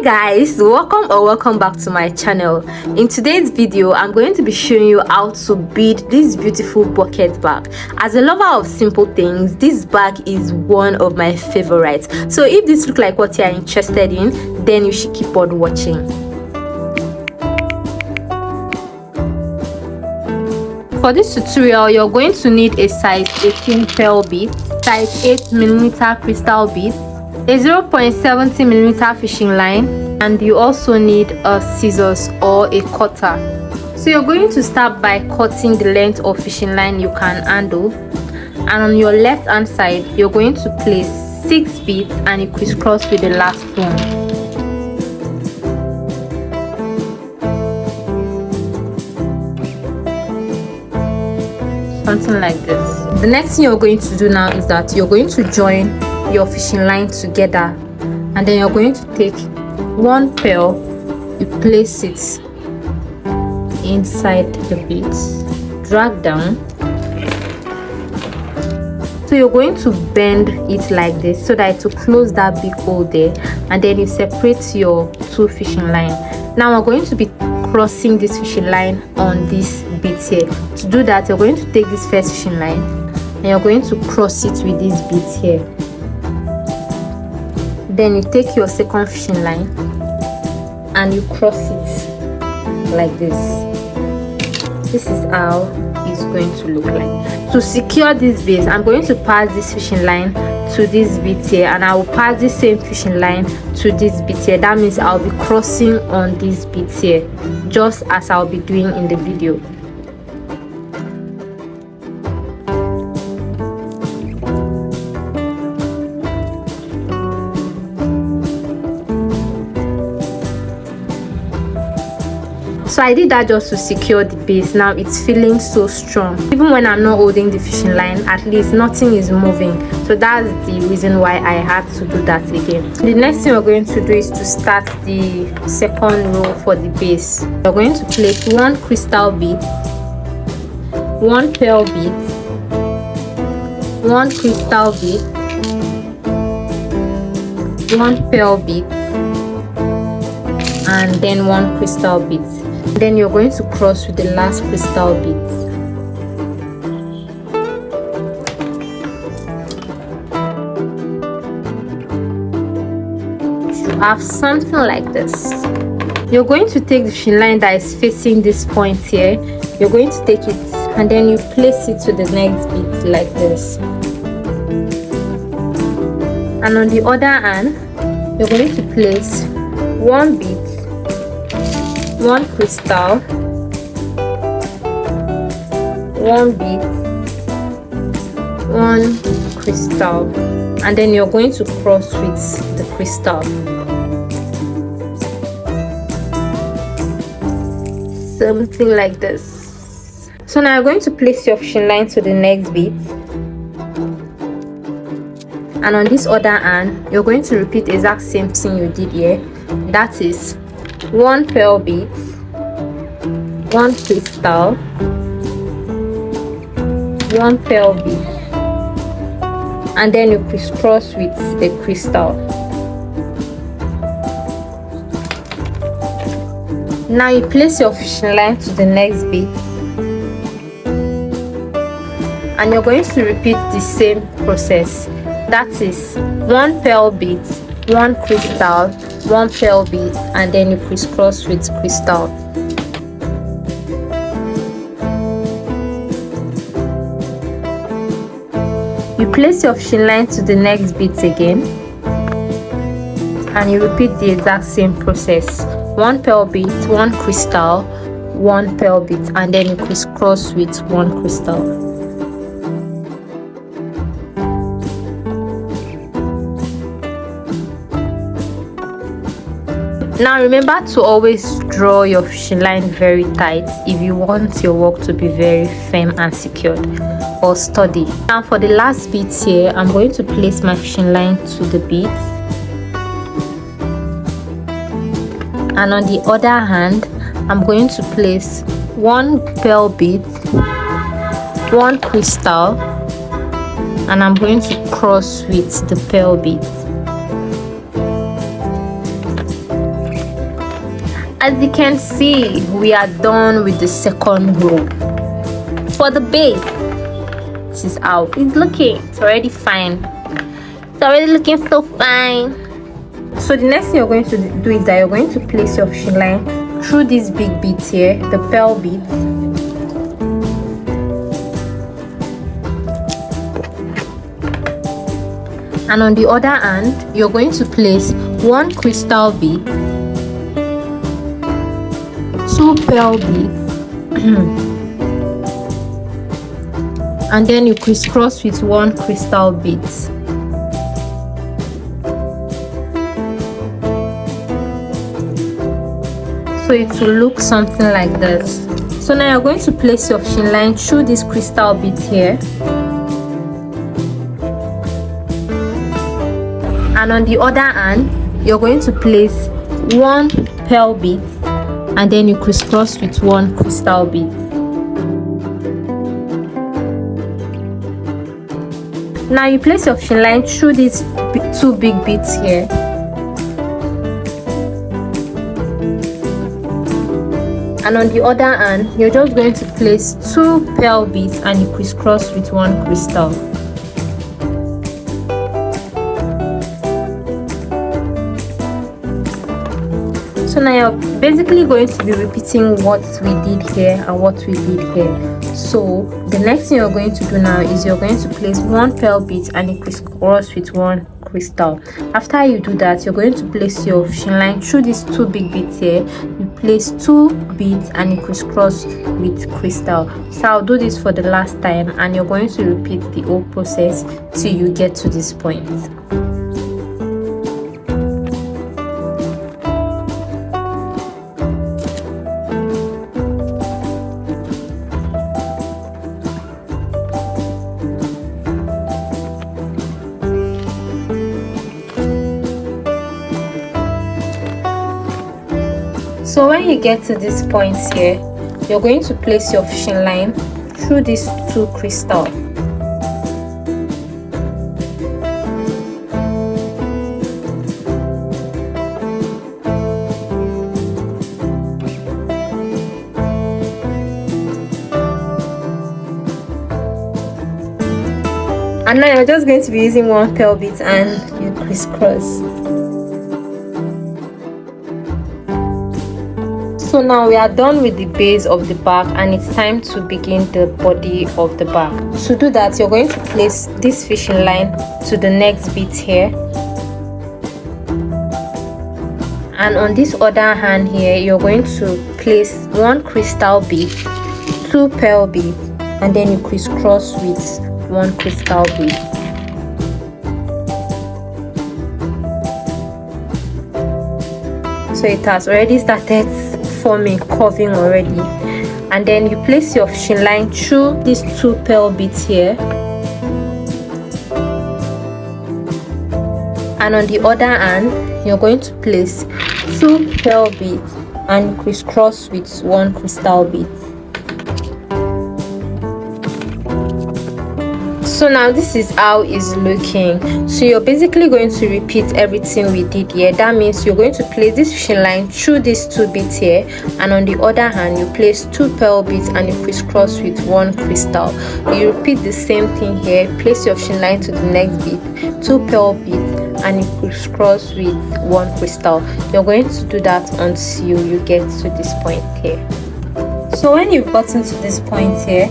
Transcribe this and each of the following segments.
Guys, welcome back to my channel. In today's video I'm going to be showing you how to bead this beautiful bucket bag. As a lover of simple things, this bag is one of my favorites. So if this looks like what you are interested in, then you should keep on watching. For this tutorial, you're going to need a size 18 pearl bead, size 8mm crystal bead, a 0.70mm fishing line, and you also need a scissors or a cutter. So you're going to start by cutting the length of fishing line you can handle, and on your left hand side you're going to place 6 beads and you crisscross with the last one. Something like this. The next thing you're going to do now is that you're going to join your fishing line together, and then you're going to take one pearl, you place it inside the beads, drag down. So you're going to bend it like this so that it will close that big hole there, and then you separate your 2 fishing line. Now we're going to be crossing this fishing line on this bead here. To do that, you're going to take this first fishing line and you're going to cross it with these beads here. Then you take your second fishing line and you cross it like this. This is how it's going to look like. To secure this base, I'm going to pass this fishing line to this bit here, and I will pass the same fishing line to this bit here. That means I'll be crossing on this bit here, just as I'll be doing in the video. So I did that just to secure the base. Now it's feeling so strong. Even when I'm not holding the fishing line, at least nothing is moving. So that's the reason why I had to do that again. The next thing we're going to do is to start the second row for the base. We're going to place 1 crystal bead, 1 pearl bead, 1 crystal bead, 1 pearl bead, and then 1 crystal bead. Then you're going to cross with the last crystal bead. You have something like this. You're going to take the fishing line that is facing this point here. You're going to take it and then you place it to the next bead like this. And on the other hand, you're going to place 1 bead, 1 crystal, 1 bead, 1 crystal, and then you're going to cross with the crystal. Something like this. So now you're going to place your fishing line to the next bead, and on this other hand you're going to repeat the exact same thing you did here. That is 1 pearl bead, 1 crystal, 1 pearl bead, and then you crisscross with the crystal. Now you place your fishing line to the next bead, and you're going to repeat the same process. That is 1 pearl bead, 1 crystal, 1 pearl bead, and then you crisscross with crystal. You place your fishing line to the next bead again, and you repeat the exact same process. 1 pearl bead, 1 crystal, 1 pearl bead, and then you crisscross with 1 crystal. Now remember to always draw your fishing line very tight if you want your work to be very firm and secured or sturdy. Now for the last beads here, I'm going to place my fishing line to the beads, and on the other hand I'm going to place 1 pearl bead, 1 crystal, and I'm going to cross with the pearl bead. As you can see, we are done with the second row. For the base, this is how it's looking. It's already fine. It's already looking so fine. So the next thing you're going to do is that you're going to place your fishing line through these big beads here, the pearl beads. And on the other hand, you're going to place one crystal bead, two pearl beads, and then you crisscross with one crystal bead. So it will look something like this. So now you're going to place your fishing line through this crystal bead here, and on the other hand you're going to place one pearl bead and then you crisscross with one crystal bead. Now you place your fishing line through these two big beads here, and on the other hand you're just going to place two pearl beads and you crisscross with one crystal. So now you're basically going to be repeating what we did here and what we did here. So the next thing you're going to do now is you're going to place one pearl bead and you crisscross with one crystal. After you do that, you're going to place your fishing line through these two big beads here. You place two beads and you crisscross with crystal. So I'll do this for the last time and you're going to repeat the whole process till you get to this point. So when you get to this point here, you're going to place your fishing line through these two crystals. And now you're just going to be using one pearl bead and you crisscross. So now we are done with the base of the bag and it's time to begin the body of the bag. To do that, you're going to place this fishing line to the next bead here, and on this other hand here you're going to place one crystal bead, two pearl beads, and then you crisscross with one crystal bead. So it has already started forming, curving already, and then you place your fishing line through these two pearl beads here, and on the other hand you're going to place two pearl beads and crisscross with one crystal bead. So now this is how it's looking. So you're basically going to repeat everything we did here. That means you're going to place this fishing line through these two beads here, and on the other hand you place two pearl beads and you crisscross with one crystal. You repeat the same thing here. Place your fishing line to the next bead, two pearl beads, and you crisscross with one crystal. You're going to do that until you get to this point here. So when you've gotten to this point here,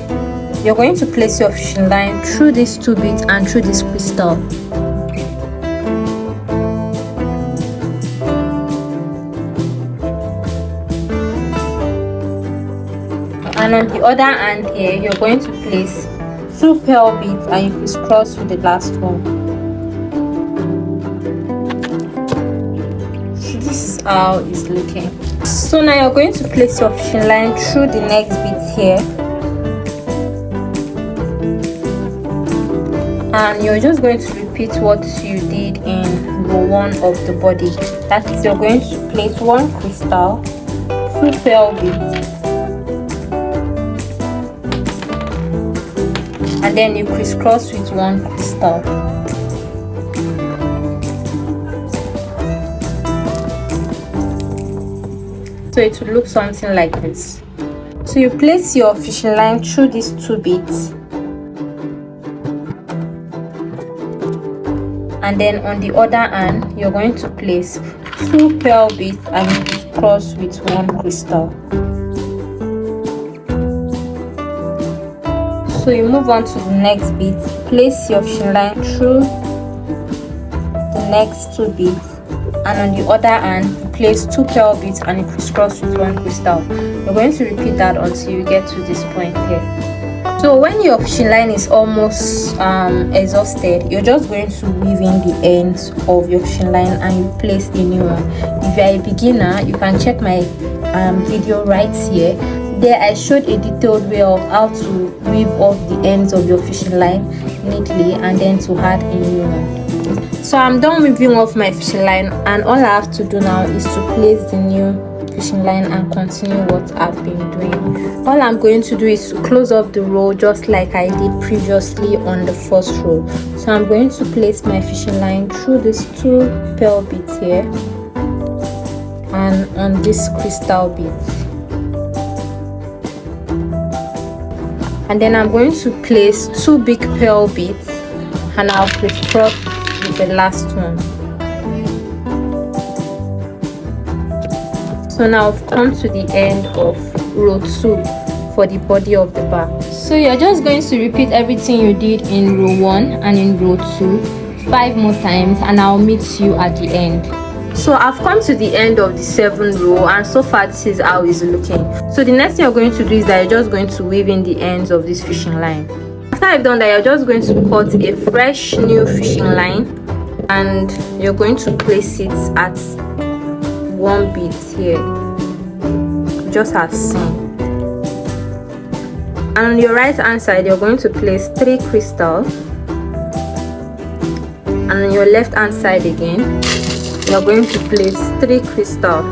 you're going to place your fishing line through these two beads and through this crystal. And on the other hand here, you're going to place two pearl beads and you crisscross with the last one. So this is how it's looking. So now you're going to place your fishing line through the next bead here, and you're just going to repeat what you did in row 1 of the body. That is, you're going to place one crystal, two pearl beads, and then you crisscross with one crystal. So it will look something like this. So you place your fishing line through these 2 beads, and then on the other hand you're going to place 2 pearl beads and cross with 1 crystal. So you move on to the next bead, place your fishing line through the next 2 beads, and on the other hand you place 2 pearl beads and you crisscross with 1 crystal. You're going to repeat that until you get to this point here. So when your fishing line is almost exhausted, you're just going to weave in the ends of your fishing line and you place a new one. If you're a beginner, you can check my video right here. There I showed a detailed way of how to weave off the ends of your fishing line neatly and then to add a new one. So I'm done weaving off my fishing line, and all I have to do now is to place the new fishing line and continue what I've been doing. All I'm going to do is to close up the row just like I did previously on the first row. So I'm going to place my fishing line through these 2 pearl beads here and on this crystal beads, and then I'm going to place 2 big pearl beads and I'll crisscross with the last one. So now I've come to the end of row 2 for the body of the bag. So you're just going to repeat everything you did in row 1 and in row 2 5 more times, and I'll meet you at the end. So I've come to the end of the 7th row, and so far this is how it's looking. So the next thing you're going to do is that you're just going to weave in the ends of this fishing line. After I've done that, you're just going to cut a fresh new fishing line and you're going to place it at 1 bead here, just as seen. And on your right hand side you're going to place 3 crystals, and on your left hand side again you're going to place 3 crystals.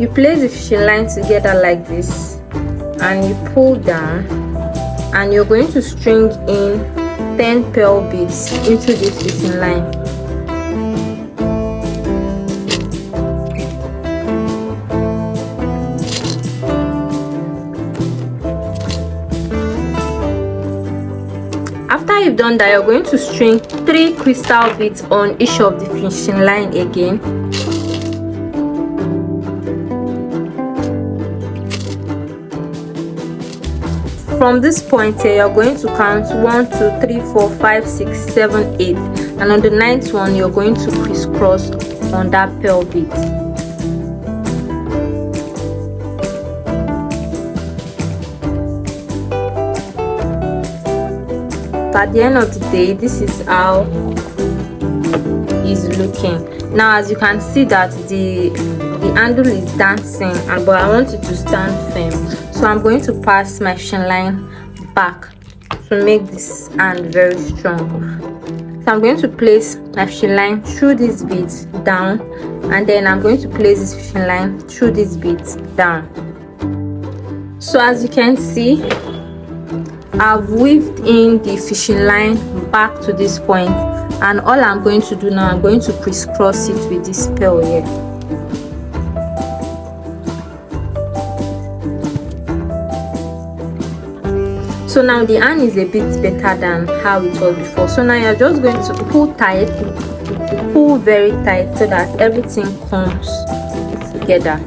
You place the fishing line together like this and you pull down, and you're going to string in 10 pearl beads into this fishing line. After you've done that, you're going to string 3 crystal beads on each of the fishing line again. From this point here, you're going to count 1, 2, 3, 4, 5, 6, 7, 8, and on the 9th one you're going to crisscross on that pearl bead. At the end of the day, this is how it's looking. Now as you can see that the handle is dancing, but I want it to stand firm. So I'm going to pass my fishing line back to make this hand very strong. So I'm going to place my fishing line through these beads down, and then I'm going to place this fishing line through these beads down. So as you can see, I've weaved in the fishing line back to this point, and all I'm going to do now, I'm going to crisscross it with this pearl here. So now the hand is a bit better than how it was before. So now you're just going to pull tight, pull very tight so that everything comes together.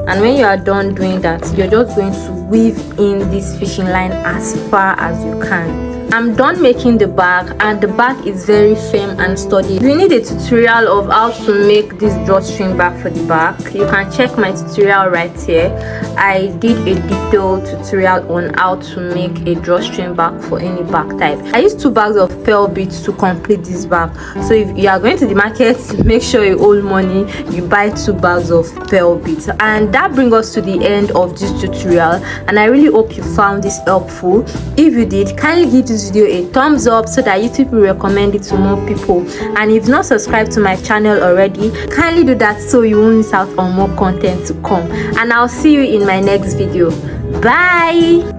And when you are done doing that, you're just going to weave in this fishing line as far as you can. I'm done making the bag, and the bag is very firm and sturdy. If you need a tutorial of how to make this drawstring bag for the back, you can check my tutorial right here. I did a detailed tutorial on how to make a drawstring bag for any bag type. I used 2 bags of pearl beads to complete this bag. So if you are going to the market, make sure you hold money, you buy 2 bags of pearl beads. And that brings us to the end of this tutorial, and I really hope you found this helpful. If you did, kindly give this video a thumbs up so that YouTube will recommend it to more people. And if not subscribed to my channel already, kindly do that so you won't miss out on more content to come. And I'll see you in my next video. Bye.